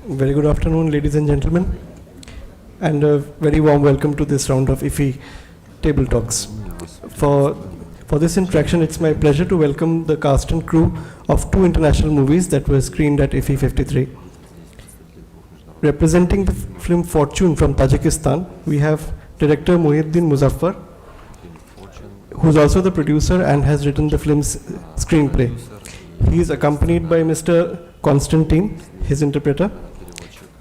Very good afternoon, ladies and gentlemen, and a very warm welcome to this round of IFFI Table Talks. For this interaction, it's my pleasure to welcome the cast and crew of two international movies that were screened at IFFI 53. Representing the film Fortune from Tajikistan, we have director Muhiddin Muzaffar, who's also the producer and has written the film's screenplay. He is accompanied by Mr. Konstantin, his interpreter,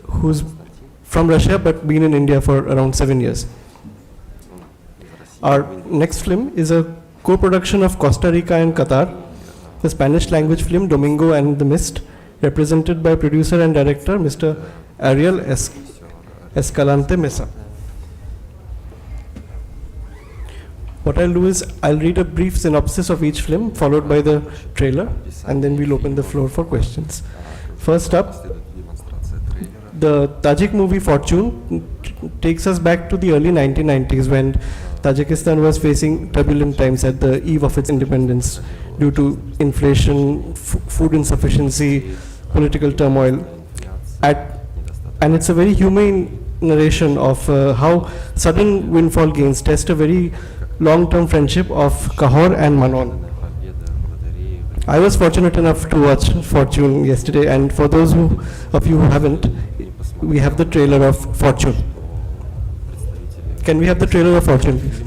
who's from Russia but been in India for around 7 years. Our next film is a co-production of Costa Rica and Qatar, the Spanish language film Domingo and the Mist, represented by producer and director Mr. Ariel Escalante Mesa. What I'll do is I'll read a brief synopsis of each film followed by the trailer, and then we'll open the floor for questions. First up, the Tajik movie Fortune takes us back to the early 1990s when Tajikistan was facing turbulent times at the eve of its independence due to inflation, food insufficiency, political turmoil. And it's a very humane narration of how sudden windfall gains test a very long-term friendship of Kahor and Manon. I was fortunate enough to watch Fortune yesterday, and for those of you who haven't, we have the trailer of Fortune. Can we have the trailer of Fortune, please?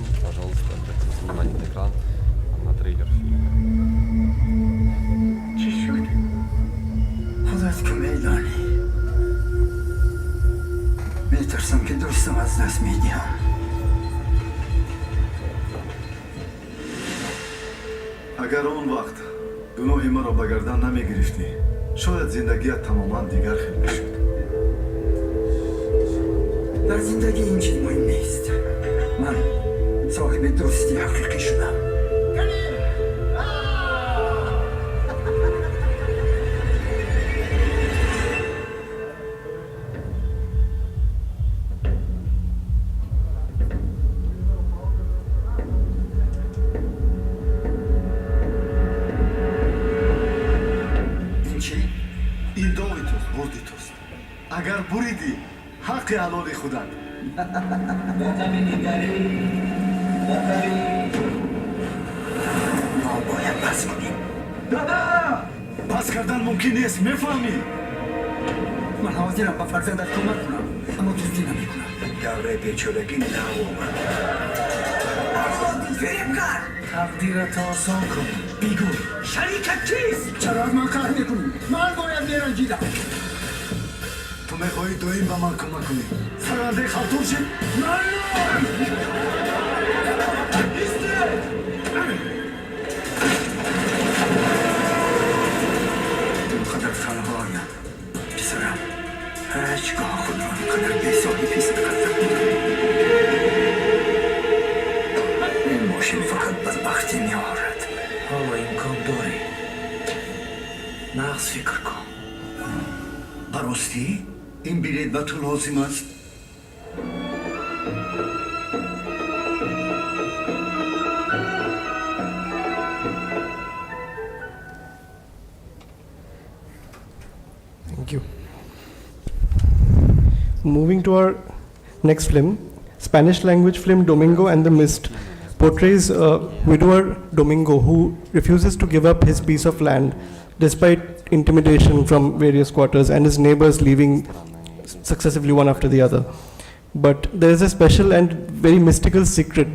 اگر اون وقت گناه ما را به گردن نمی گرفتی شاید زندگیت تماما دیگر خیلی میشد. در زندگی این چیز مهم نیست. من صاحب درستی حقیقی شدم. اگر بریدی حق حلال خودت ما باید پس کنیم. دادا پس کردن ممکن نیست میفهمی؟ من حاضرم با فرزندت کمک کنم اما دوستی نمی کنم. دوره بیچارگی نو اومد. فریب کن. تقدیرت آسان کن. بگو شریکت چیست؟ چرا از من قهر میکنی؟ من باید میرنجیدم. تو میخوایی دویم به من کمک کنی سرنده خلطور شد؟ قدر تنهایم پسرم هیچگاه خود را اینقدر بی‌صاحبی سرقت نکنم. این ماشین فقط بدبختی میآورد. حالا امکان داری نقص فکر کن. راستی؟ این بلیط به تو لازم است؟ Thank you. Moving to our next film, Spanish language film Domingo and the Mist portrays a widower Domingo who refuses to give up his piece of land despite intimidation from various quarters and his neighbors leaving successively one after the other. But there is a special and very mystical secret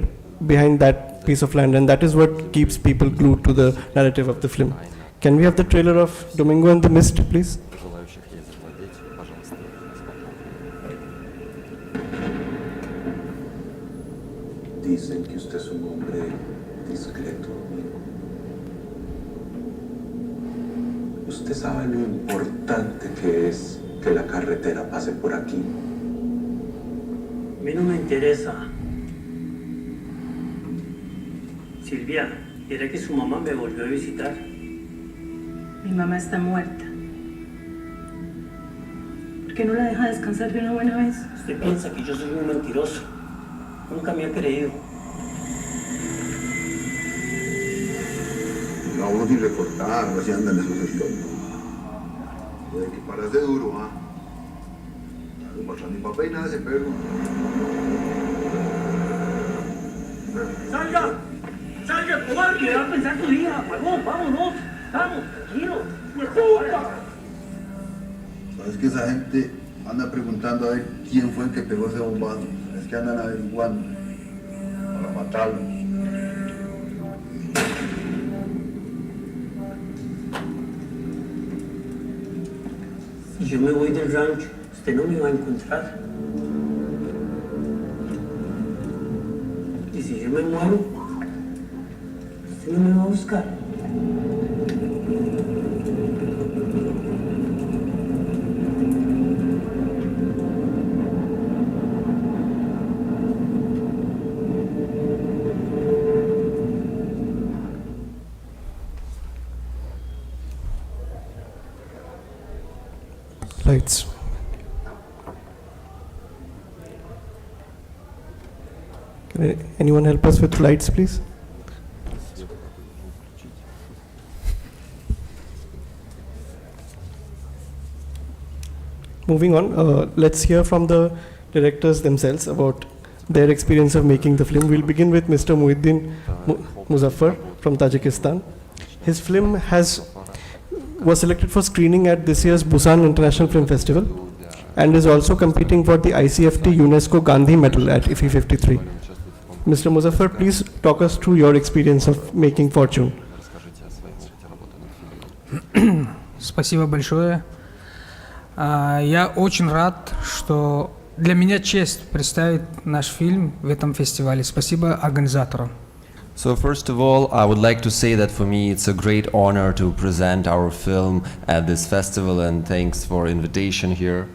behind that piece of land, and that is what keeps people glued to the narrative of the film. Can we have the trailer of Domingo and the Mist, please? Dicen que usted es un hombre discreto. ¿Usted sabe lo importante que es que la carretera pase por aquí? A mí no me interesa. Silvia, ¿quiere que su mamá me volvió a visitar? Mi mamá está muerta. ¿Por qué no la deja descansar de una buena vez? Usted piensa que yo soy un mentiroso. Nunca me ha creído. No vamos ni recordar, así andan esos estos. Puede que paras de duro, ¿ah? Porque ni papá y nada se pegó. ¡Salga! ¡Salga, cobarde! ¿Qué va a pensar tu hija, huevón? Vámonos. Vamos, tranquilo. Sabes que esa gente anda preguntando a ver quién fue el que pegó ese bombazo. Es que andan averiguando para matarlo. Si yo me voy del rancho, usted no me va a encontrar. Y si yo me muero, usted no me va a buscar. Lights. Can anyone help us with lights, please? Moving on, let's hear from the directors themselves about their experience of making the film. We'll begin with Mr. Muhiddin Muzaffar from Tajikistan. His film was selected for screening at this year's Busan International Film Festival and is also competing for the ICFT UNESCO Gandhi Medal at IFFI 53. Mr. Muzaffar, please talk us through your experience of making Fortune. Спасибо большое. Я очень рад, что для меня честь представить наш фильм в этом фестивале. Спасибо организаторам. So first of all, I would like to say that for me it's a great honor to present our film at this festival, and thanks for invitation here.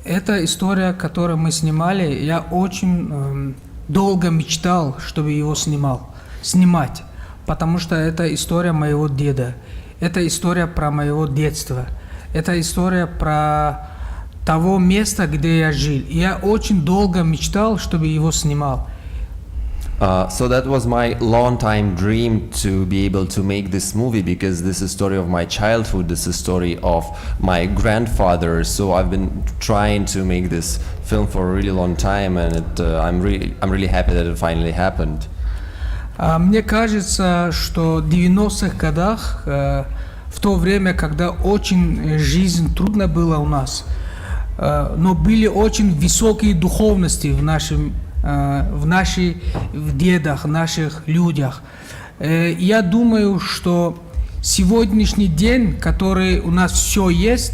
Эта история, которую мы снимали, я очень долго мечтал, чтобы его снимать, потому что это история моего деда, это история про моего детства, это история про того места, где я жил. И я очень долго мечтал, чтобы его снимал. So that was my long-time dream to be able to make this movie, because this is a story of my childhood, this is a story of my grandfather. So I've been trying to make this film for a really long time, and I'm really happy that it finally happened. Мне кажется, что в 90-х годах, в то время, когда очень жизнь трудно была у нас, но были очень высокие духовности в наших дедах, наших людях. Я думаю, что сегодняшний день, который у нас все есть,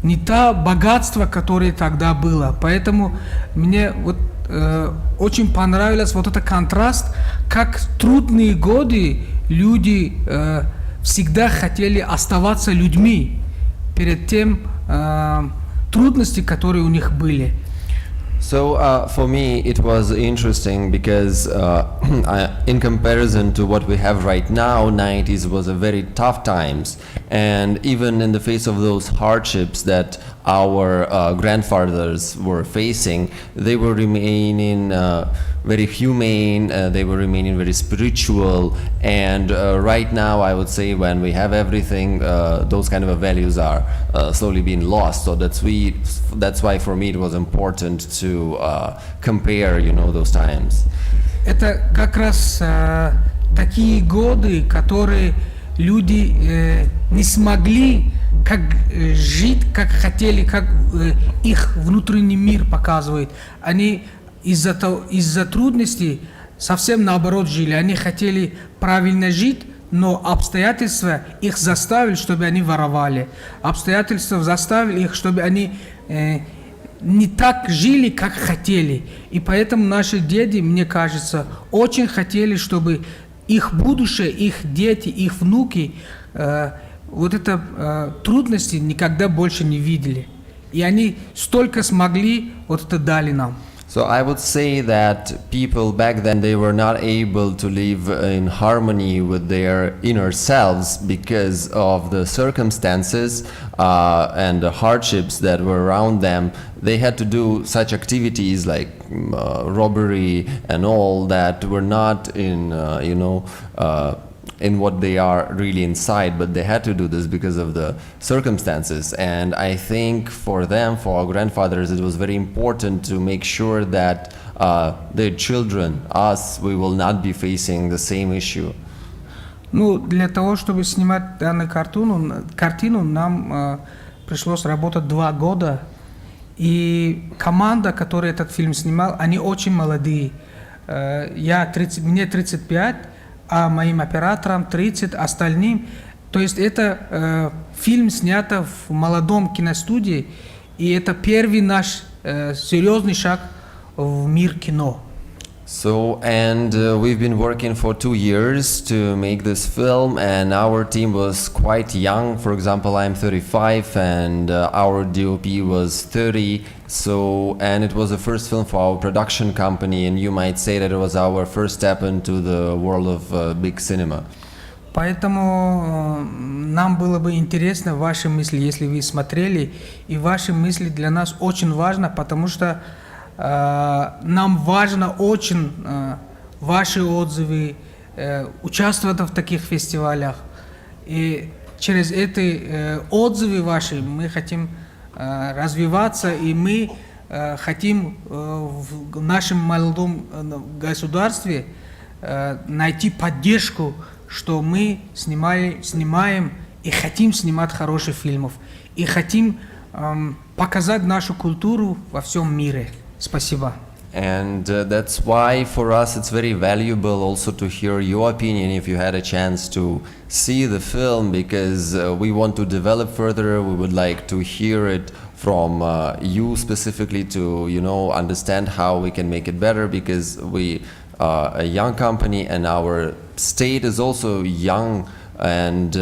не то богатство, которое тогда было. Поэтому мне очень понравился вот этот контраст, как в трудные годы люди всегда хотели оставаться людьми перед тем трудностями, которые у них были. So for me it was interesting because in comparison to what we have right now, 90s was a very tough times, and even in the face of those hardships that our grandfathers were facing, they were remaining very humane, they were remaining very spiritual, and right now I would say when we have everything, those kind of values are slowly being lost. So that's why for me it was important to compare, those times. Это как раз такие годы, которые люди не смогли как жить, как хотели, как их внутренний мир показывает. Они из-за трудностей совсем наоборот жили. Они хотели правильно жить, но обстоятельства их заставили, чтобы они воровали. Обстоятельства заставили их, чтобы они не так жили, как хотели. И поэтому наши деды, мне кажется, очень хотели, чтобы их будущее, их дети, их внуки вот это трудности никогда больше не видели. И они столько смогли, вот это дали нам. So I would say that people back then, they were not able to live in harmony with their inner selves because of the circumstances and the hardships that were around them. They had to do such activities like robbery and all that were not in in what they are really inside, but they had to do this because of the circumstances. And I think for them, for our grandfathers, it was very important to make sure that their children, us, we will not be facing the same issue. Ну, для того, чтобы снимать данную картину, нам пришлось работать 2 года. И команда, которая этот фильм снимал, они очень молодые. Мне 35, а моим операторам 30, остальным. То есть это фильм снят в молодом киностудии, и это первый наш серьезный шаг в мир кино. So, and we've been working for 2 years to make this film, and our team was quite young. For example, I'm 35 and our DOP was 30. So, and it was the first film for our production company, and you might say that it was our first step into the world of big cinema. Поэтому нам было бы интересно ваши мысли, если вы смотрели, и ваши мысли для нас очень важно, потому что нам важно очень ваши отзывы, участвовать в таких фестивалях. И через эти отзывы ваши мы хотим развиваться, и мы хотим в нашем молодом государстве найти поддержку, что мы снимаем и хотим снимать хороших фильмов, и хотим показать нашу культуру во всем мире. Спасибо. And that's why for us it's very valuable also to hear your opinion if you had a chance to see the film, because we want to develop further. We would like to hear it from you specifically to, you know, understand how we can make it better, because we are a young company and our state is also young, and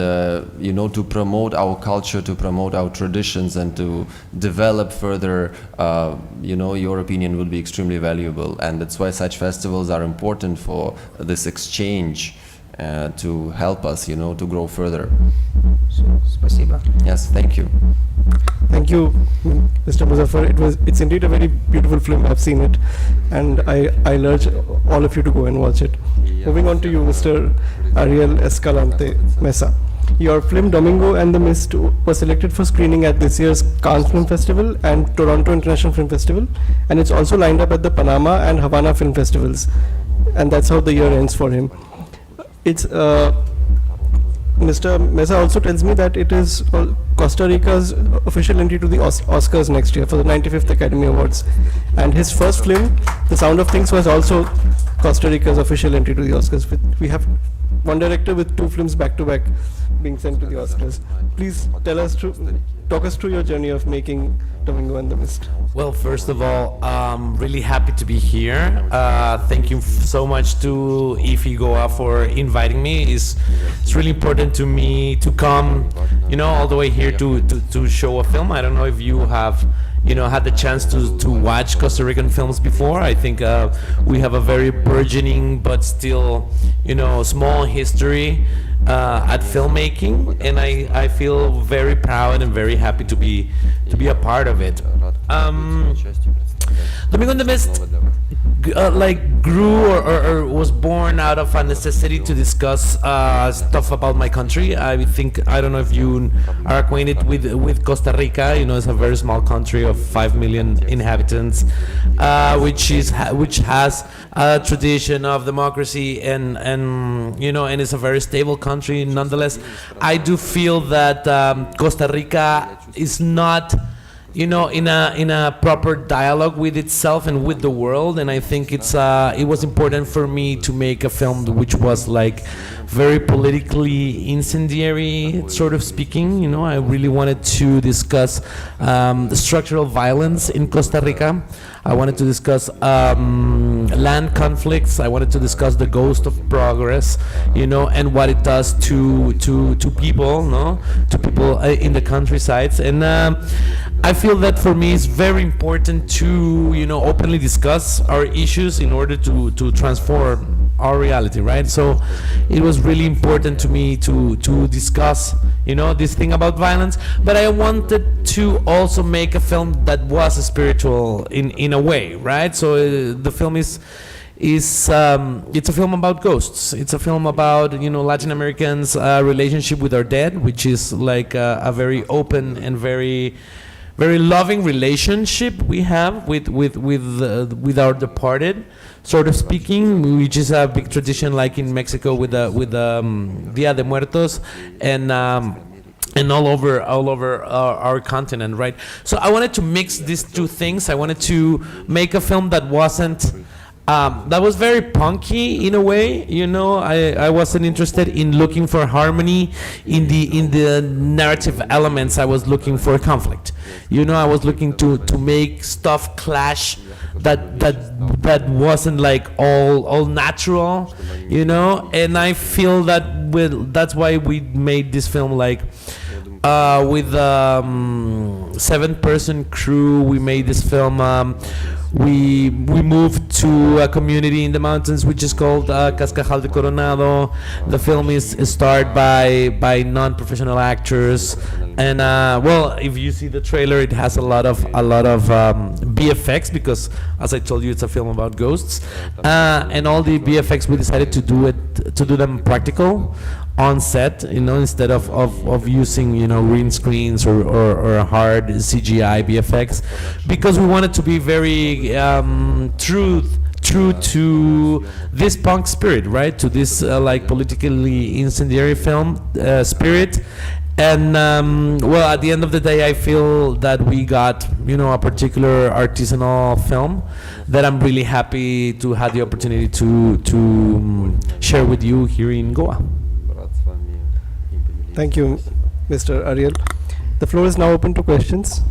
you know, to promote our culture, to promote our traditions, and to develop further, you know, your opinion would be extremely valuable, and that's why such festivals are important for this exchange, to help us, you know, to grow further. Спасибо. Yes, thank you. Thank you, Mr. Muzaffar. It's indeed a very beautiful film. I've seen it, and I'll urge all of you to go and watch it. Moving on to you, Mr. Ariel Escalante Mesa. Your film Domingo and the Mist was selected for screening at this year's Cannes Film Festival and Toronto International Film Festival, and it's also lined up at the Panama and Havana Film Festivals, and that's how the year ends for him. It's Mr. Mesa also tells me that it is Costa Rica's official entry to the Oscars next year for the 95th Academy Awards. And his first film, The Sound of Things, was also Costa Rica's official entry to the Oscars. We have one director with 2 films back-to-back being sent to the Oscars. Please talk us through your journey of making Domingo and the Mist. Well, first of all, I'm really happy to be here. Thank you so much to IFFI for inviting me. It's really important to me to come, you know, all the way here to show a film. I don't know if you have, you know, had the chance to watch Costa Rican films before. I think we have a very burgeoning but still, you know, small history at filmmaking, and I feel very proud and very happy to be a part of it. Domingo and the Mist grew or was born out of a necessity to discuss stuff about my country. I don't know if you are acquainted with Costa Rica. You know, it's a very small country of 5 million inhabitants, which has a tradition of democracy and you know, and it's a very stable country. Nonetheless, I do feel that Costa Rica is not, you know, in a proper dialogue with itself and with the world, and I think it was important for me to make a film which was like very politically incendiary, sort of speaking. You know, I really wanted to discuss the structural violence in Costa Rica. I wanted to discuss land conflicts. I wanted to discuss the ghost of progress, you know, and what it does to people, no, to people in the countrysides. And I feel that for me it's very important to, you know, openly discuss our issues in order to transform our reality, right? So it was really important to me to discuss, you know, this thing about violence, but I wanted to also make a film that was spiritual in a way, right? So the film is is it's a film about ghosts. It's a film about Latin Americans' relationship with our dead, which is like a very open and very very loving relationship we have with our departed, sort of speaking, which is a big tradition like in Mexico with Dia de Muertos and all over our continent, right? So I wanted to mix these two things. I wanted to make a film that wasn't that was very punky in a way, I wasn't interested in looking for harmony in the narrative elements. I was looking for conflict. I was looking to make stuff clash that wasn't like all natural, and I feel that that's why we made this film like with 7-person crew. We made this film. We moved to a community in the mountains which is called Cascajal de Coronado. The film is starred by non-professional actors, and well, if you see the trailer, it has a lot of BFX, because as I told you, it's a film about ghosts, and all the BFX we decided to do them practical on set, instead of using green screens or hard CGI BFX, because we wanted to be very true to this punk spirit, right? To this like politically incendiary film spirit. And well, at the end of the day, I feel that we got a particular artisanal film that I'm really happy to have the opportunity to share with you here in Goa. Thank you, Mr. Ariel. The floor is now open to questions.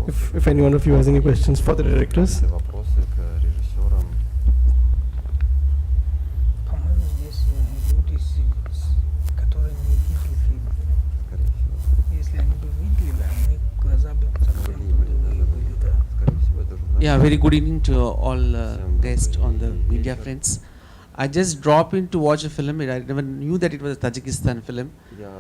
If any one of you has any questions for the directors. По-моему, здесь люди, которые не видели фильм. Если они бы видели, у них глаза бы закрыты были, да. Yeah, very good evening to all guests on the media friends. I just dropped in to watch a film. I never knew that it was a Tajikistan film.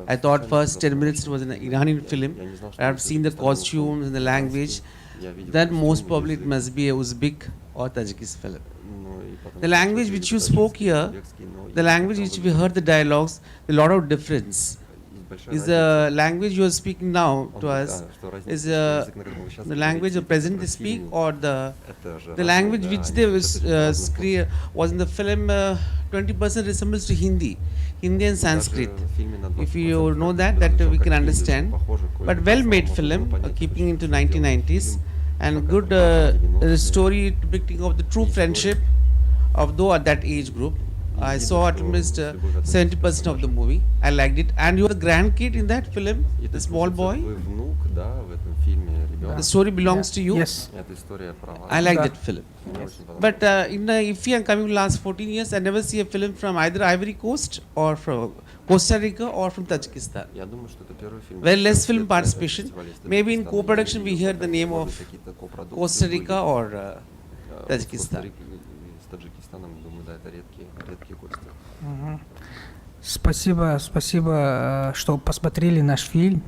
I thought first 10 minutes it was an Iranian film. I've seen the costumes and the language. Then most probably it must be a Uzbek or Tajikis film. The language which you spoke here, the language which we heard the dialogues, a lot of difference. Is the language you are speaking now to us, is the language the president speak, or the language which they was in the film 20% resembles to Hindi and Sanskrit. If you know that we can understand. But well-made film, keeping into 1990s, and good story depicting of the true friendship of though at that age group. I saw at least 70% of the movie. I liked it. And you are the grandkid in that film, the small boy. The story belongs to you. Yes. I like that film. But in the IFFI, I'm coming last 14 years. I never see a film from either Ivory Coast or from Costa Rica or from Tajikistan. Very less film participation. Maybe in co-production we hear the name of Costa Rica or Tajikistan. Спасибо, что посмотрели наш фильм.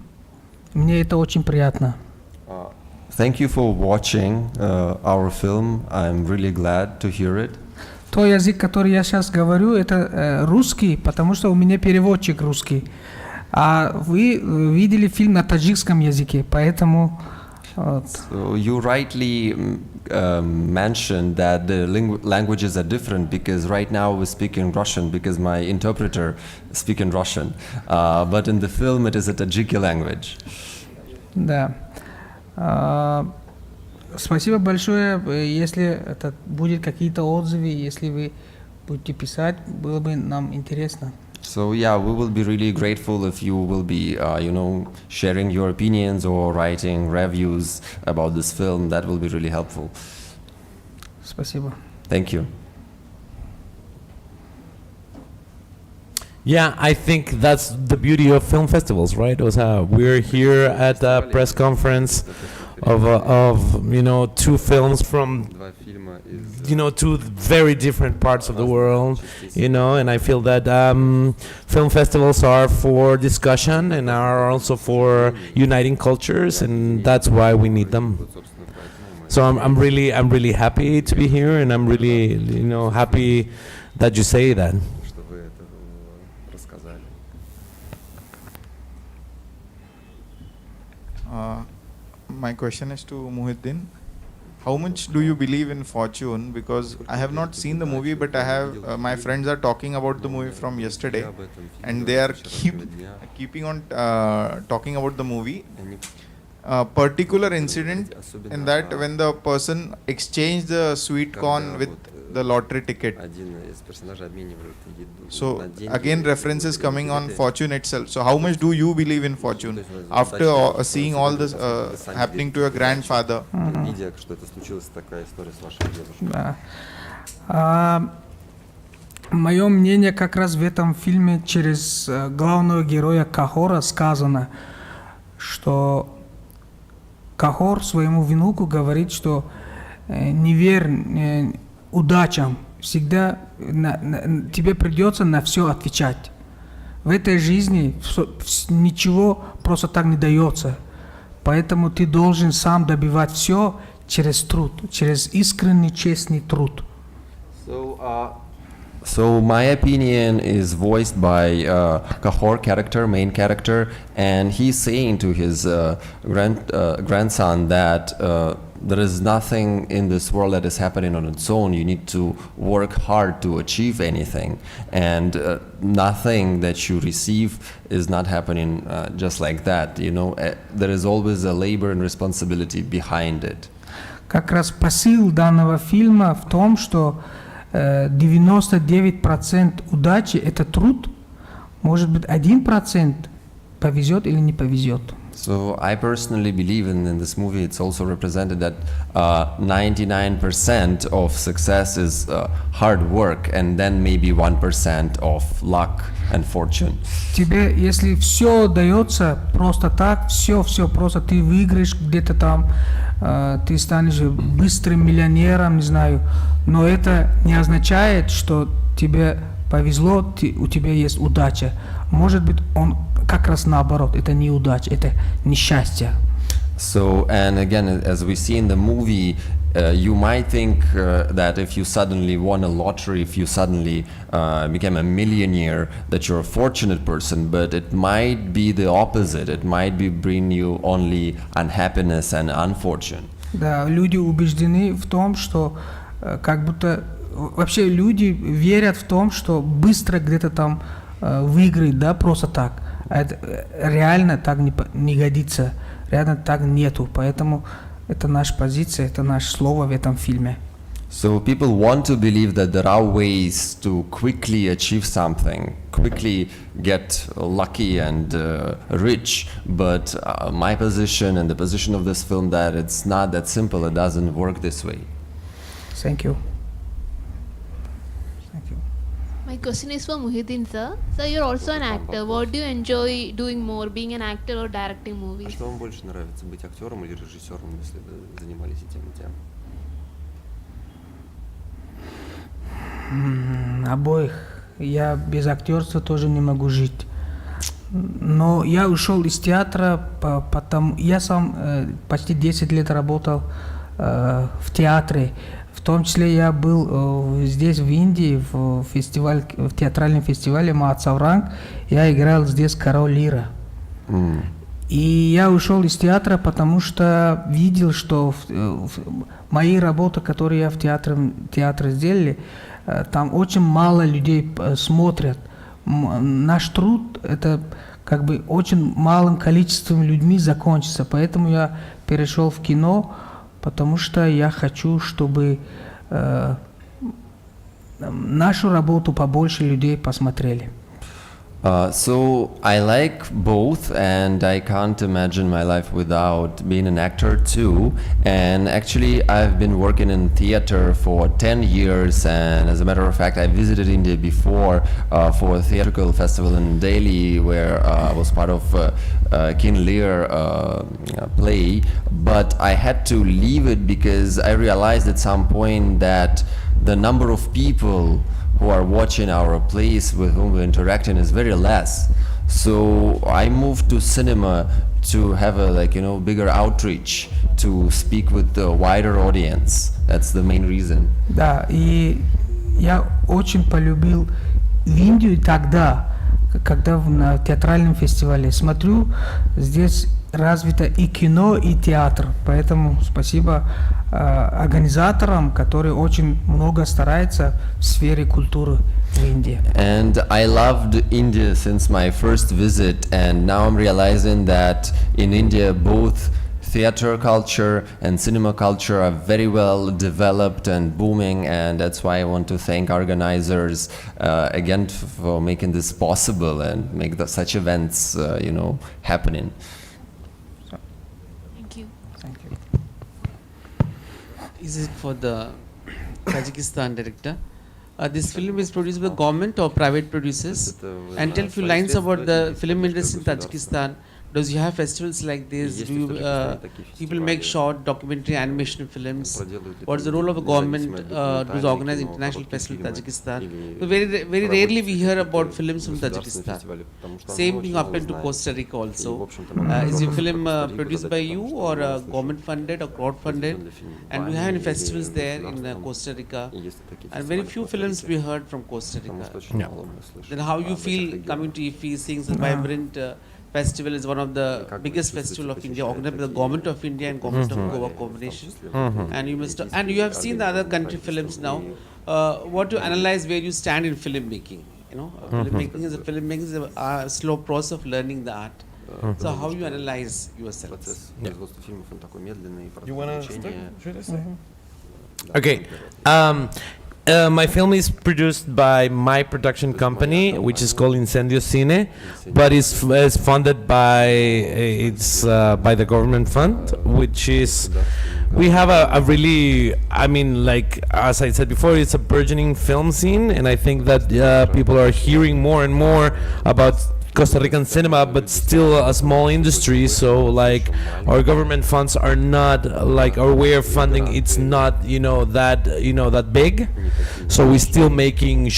Мне это очень приятно. Thank you for watching our film. I'm really glad to hear it. Тот язык, который я сейчас говорю, это русский, потому что у меня переводчик русский. А вы видели фильм на таджикском языке, поэтому... So you rightly mentioned that the languages are different, because right now we speak in Russian because my interpreter speaks in Russian, but in the film it is a Tajiki language. Да. Спасибо большое. Если это будет какие-то отзывы, если вы будете писать, было бы нам интересно. So yeah, we will be really grateful if you will be, sharing your opinions or writing reviews about this film. That will be really helpful. Спасибо. Thank you. Yeah, I think that's the beauty of film festivals, right? We're here at a press conference of two films from two very different parts of the world, and I feel that film festivals are for discussion and are also for uniting cultures, and that's why we need them. So I'm really happy to be here, and I'm really happy that you say that. My question is to Muhiddin. How much do you believe in fortune? Because I have not seen the movie, but I have my friends are talking about the movie from yesterday, and they are keeping on talking about the movie. A particular incident in that when the person exchanged the sweet corn with the lottery ticket. So again references coming on fortune itself. So how much do you believe in fortune after seeing all this happening to your grandfather? Мое мнение как раз в этом фильме через главного героя Кахора сказано, что Кахор своему внуку говорит, что не верь удачам, всегда тебе придется на все отвечать. В этой жизни ничего просто так не дается, поэтому ты должен сам добивать все через труд, через искренний, честный труд. So my opinion is voiced by Kahor character, main character, and he's saying to his grandson that there is nothing in this world that is happening on its own. You need to work hard to achieve anything, and nothing that you receive is not happening just like that. There is always a labor and responsibility behind it. Как раз посыл данного фильма в том, что 99% удачи – это труд, может быть 1% повезет или не повезет. So I personally believe in this movie it's also represented that 99% of success is hard work and then maybe 1% of luck and fortune. Тебе, если все дается просто так, все просто, ты выиграешь где-то там, ты станешь быстрым миллионером, не знаю, но это не означает, что тебе повезло, у тебя есть удача. Может быть, он как раз наоборот, это не удача, это несчастье. So, and again, as we see in the movie, you might think that if you suddenly won a lottery, if you suddenly became a millionaire, that you're a fortunate person, but it might be the opposite. It might be bring you only unhappiness and unfortune. Да, люди убеждены в том, что как будто вообще люди верят в том, что быстро где-то там выиграть, да, просто так. А это реально так не годится, реально так нету, поэтому это наша позиция, это наше слово в этом фильме. So people want to believe that there are ways to quickly achieve something, quickly get lucky and rich, but my position and the position of this film that it's not that simple, it doesn't work this way. Thank you. My question is for Muhiddin sir. Sir, you're also an actor. What do you enjoy doing more, being an actor or directing movies? Что вам больше нравится, быть актером или режиссером, если вы занимались и тем, и тем? Обоих. Я без актерства тоже не могу жить. Но я ушел из театра, потому я сам почти 10 лет работал в театре. В том числе я был здесь, в Индии, в театральном фестивале Махатсавранг. Я играл здесь король Лира. И я ушел из театра, потому что видел, что мои работы, которые я в театре сделали, там очень мало людей смотрят. Наш труд это как бы очень малым количеством людьми закончится. Поэтому я перешел в кино, потому что я хочу, чтобы нашу работу побольше людей посмотрели. So I like both, and I can't imagine my life without being an actor too. And actually, I've been working in theater for 10 years, and as a matter of fact, I visited India before for a theatrical festival in Delhi, where I was part of King Lear play. But I had to leave it because I realized at some point that the number of people who are watching our plays, with whom we're interacting, is very less. So I moved to cinema to have a bigger outreach, to speak with the wider audience. That's the main reason. Да, и я очень полюбил в Индию тогда, когда на театральном фестивале. Смотрю, здесь развито и кино, и театр. Поэтому спасибо организаторам, которые очень много стараются в сфере культуры в Индии. And I loved India since my first visit, and now I'm realizing that in India both theater culture and cinema culture are very well developed and booming, and that's why I want to thank organizers again for making this possible and make such events happening. Thank you. Thank you. Is it for the Tajikistan director? This film is produced by government or private producers? And tell a few lines about the film industry in Tajikistan. Does you have festivals like this? Do you, people make short documentary animation films? What is the role of a government to organize international festival in Tajikistan? So very rarely we hear about films from Tajikistan. Same thing happened to Costa Rica also. Is your film produced by you or government funded or crowd funded? And do you have any festivals there in Costa Rica? And very few films we heard from Costa Rica. Then how you feel coming to IFFI, seeing the vibrant festival is one of the biggest festival of India, organized by the government of India and government of Goa combination. And you have seen the other country films now. What to analyze where you stand in filmmaking? Filmmaking is a slow process of learning the art. So how you analyze yourselves? You wanna start? Okay. My film is produced by my production company, which is called Incendio Cine, but is funded by by the government fund, which is we have a really, as I said before, it's a burgeoning film scene, and I think that people are hearing more and more about Costa Rican cinema, but still a small industry. So our government funds are not our way of funding. It's not that big. So we're still making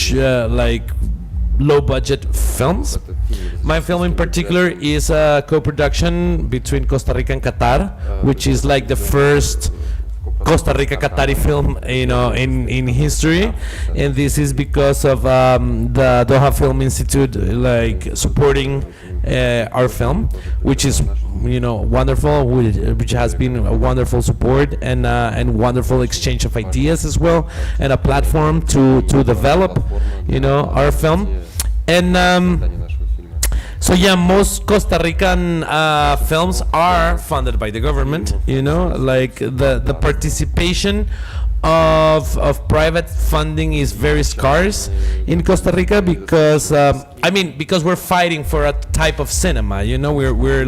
low budget films. My film in particular is a co-production between Costa Rica and Qatar, which is the first Costa Rica Qatari film in history, and this is because of the Doha Film Institute supporting our film, which is wonderful, which has been a wonderful support and wonderful exchange of ideas as well, and a platform to develop our film. And so yeah, most Costa Rican films are funded by the government. The participation of private funding is very scarce in Costa Rica because because we're fighting for a type of cinema. We're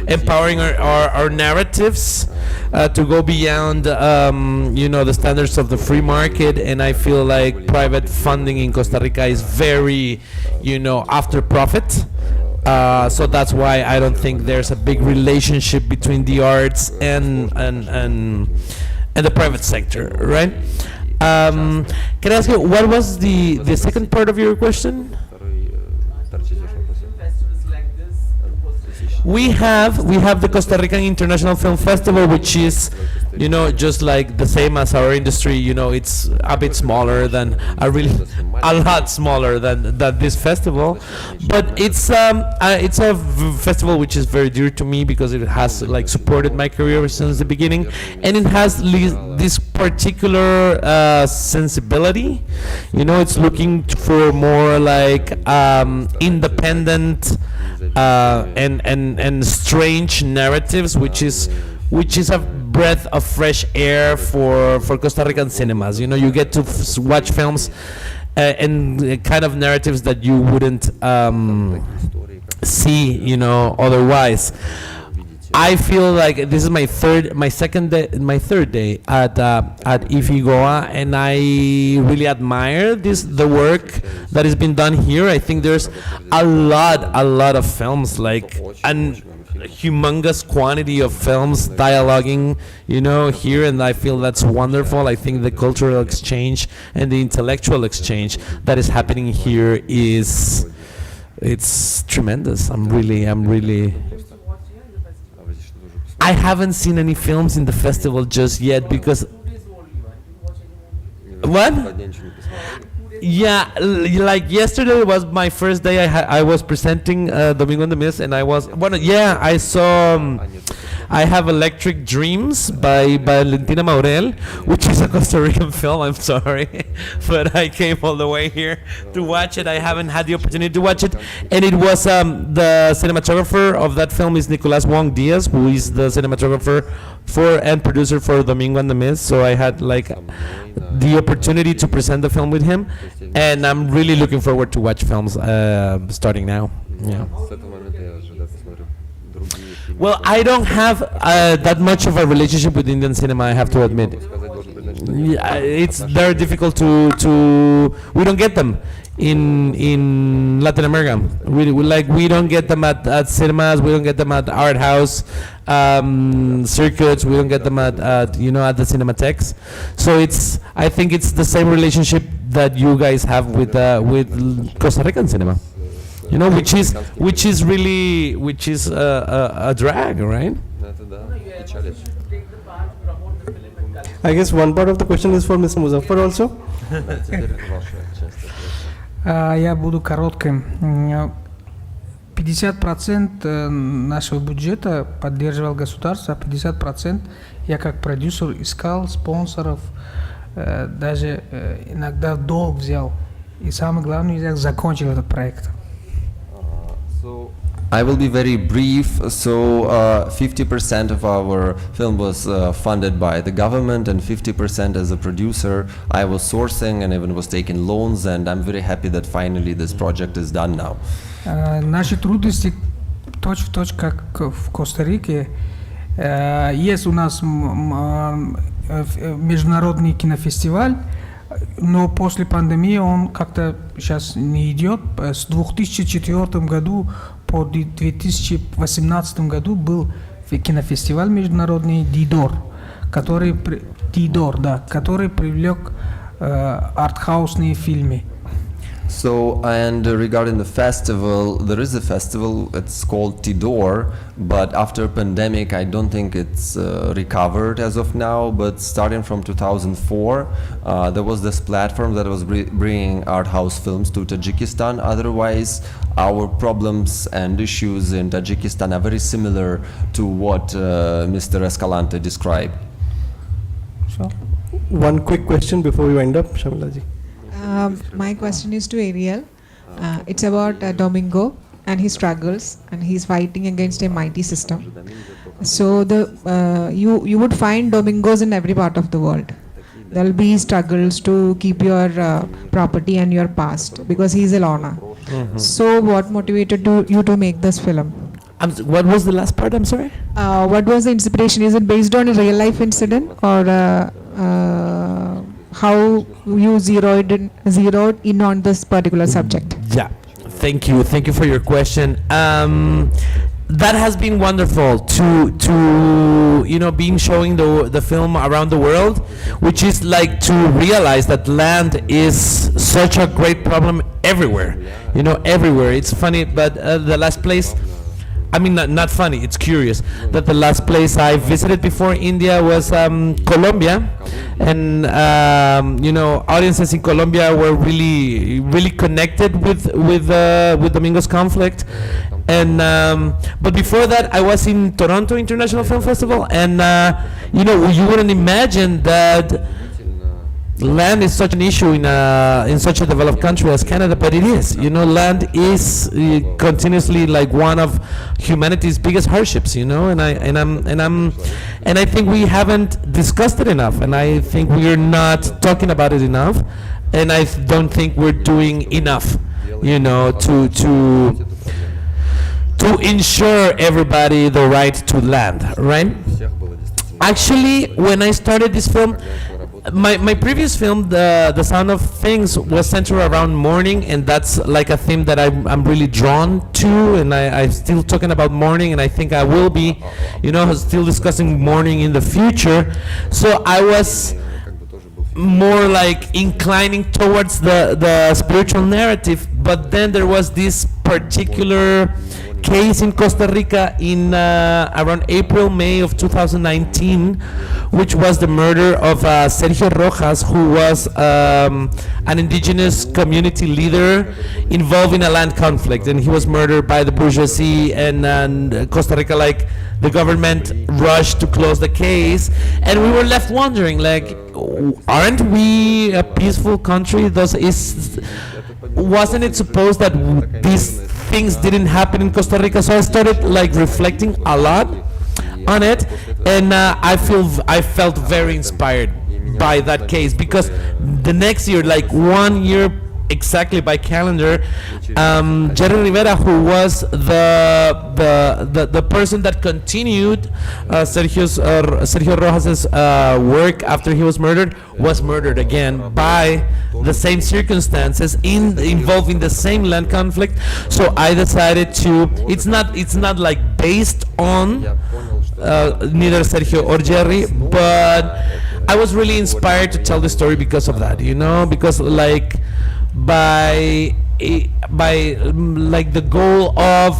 empowering our narratives to go beyond the standards of the free market, and I feel like private funding in Costa Rica is very after profit. So that's why I don't think there's a big relationship between the arts and the private sector, right? Can I ask you, what was the second part of your question? We have the Costa Rican International Film Festival, which is just the same as our industry. It's a bit smaller than a lot smaller than this festival, but it's a festival which is very dear to me because it has supported my career since the beginning, and it has this particular sensibility. It's looking for more independent and strange narratives, which is a breath of fresh air for Costa Rican cinemas. You get to watch films and kind of narratives that you wouldn't see otherwise. I feel like this is my third day at IFFI Goa, and I really admire the work that has been done here. I think there's a lot of films, an humongous quantity of films dialoguing, here, and I feel that's wonderful. I think the cultural exchange and the intellectual exchange that is happening here is it's tremendous. I'm really. I haven't seen any films in the festival just yet because. What? Yeah, like yesterday was my first day. I was presenting Domingo and the Mist, and I saw. I have Electric Dreams by Valentina Maurel, which is a Costa Rican film. I'm sorry, but I came all the way here to watch it. I haven't had the opportunity to watch it, and it was the cinematographer of that film is Nicolas Wong Diaz, who is the cinematographer for and producer for Domingo and the Mist. So I had like the opportunity to present the film with him, and I'm really looking forward to watch films starting now. Yeah. Well, I don't have that much of a relationship with Indian cinema, I have to admit. Yeah, it's very difficult to we don't get them in Latin America. We don't get them at cinemas, we don't get them at art house circuits, we don't get them at the cinematheques. So I think it's the same relationship that you guys have with Costa Rican cinema. Which is a drag, right? I guess one part of the question is for Mr. Muzaffar also. Я буду коротким. 50% нашего бюджета поддерживал государство, а 50% я как продюсер искал спонсоров, даже иногда долг взял. И самое главное, я закончил этот проект. I will be very brief. So 50% of our film was funded by the government, and 50% as a producer I was sourcing and even was taking loans, and I'm very happy that finally this project is done now. Наши трудности точь-в-точь как в Коста-Рике. Есть у нас международный кинофестиваль, но после пандемии он как-то сейчас не идет. С 2004 году по 2018 году был кинофестиваль международный Дидор, который привлек артхаусные фильмы. So, and regarding the festival, there is a festival, it's called Tidor, but after pandemic I don't think it's recovered as of now, but starting from 2004 there was this platform that was bringing art house films to Tajikistan. Otherwise our problems and issues in Tajikistan are very similar to what Mr. Escalante described. Sure. One quick question before we wind up, Shamilaji. My question is to Ariel. It's about Domingo and his struggles, and he's fighting against a mighty system. So you would find Domingos in every part of the world. There'll be struggles to keep your property and your past because he's a loner. So what motivated you to make this film? What was the last part? I'm sorry. What was the inspiration? Is it based on a real life incident, or how you zeroed in on this particular subject? Yeah, thank you for your question. That has been wonderful to being showing the film around the world, which is like to realize that land is such a great problem everywhere, everywhere. It's funny, but the last place, I mean, not funny, it's curious that the last place I visited before India was Colombia, and audiences in Colombia were really connected with Domingo's conflict. And but before that I was in Toronto International Film Festival, and you wouldn't imagine that land is such an issue in such a developed country as Canada, but it is. Land is continuously like one of humanity's biggest hardships. And I think we haven't discussed it enough, and I think we are not talking about it enough, and I don't think we're doing enough, to ensure everybody the right to land, right? Actually, when I started this film, my previous film, The Sound of Things, was centered around mourning, and that's like a theme that I'm really drawn to, and I'm still talking about mourning, and I think I will be, still discussing mourning in the future. So I was more like inclining towards the spiritual narrative, but then there was this particular case in Costa Rica in around April, May of 2019, which was the murder of Sergio Rojas, who was an indigenous community leader involved in a land conflict, and he was murdered by the bourgeoisie, and Costa Rica, like, the government rushed to close the case, and we were left wondering, like, aren't we a peaceful country? Wasn't it supposed that these things didn't happen in Costa Rica? So I started like reflecting a lot on it, and I felt very inspired by that case, because the next year, like 1 year exactly by calendar, Jerry Rivera, who was the person that continued Sergio Rojas's work after he was murdered again by the same circumstances involving the same land conflict. So I decided to. It's not like based on neither Sergio or Jerry, but I was really inspired to tell the story because of that. Because like. By like the goal of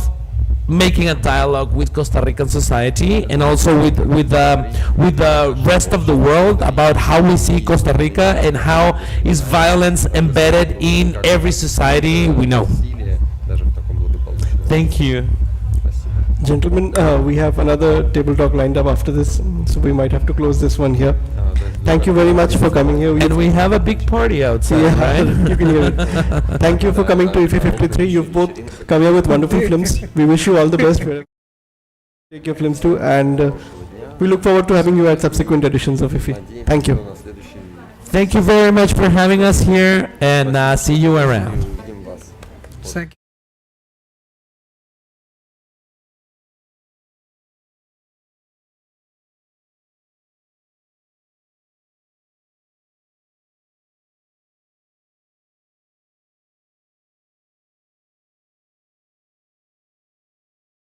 making a dialogue with Costa Rican society, and also with the rest of the world about how we see Costa Rica and how is violence embedded in every society we know. Thank you. Gentlemen, we have another table talk lined up after this, so we might have to close this one here. Thank you very much for coming here. And we have a big party outside, yeah, right? You can hear it. Thank you for coming to IFFI 53. You've both come here with wonderful films. We wish you all the best. Take your films too, and we look forward to having you at subsequent editions of IFFI. Thank you. Thank you very much for having us here, and see you around. Thank you.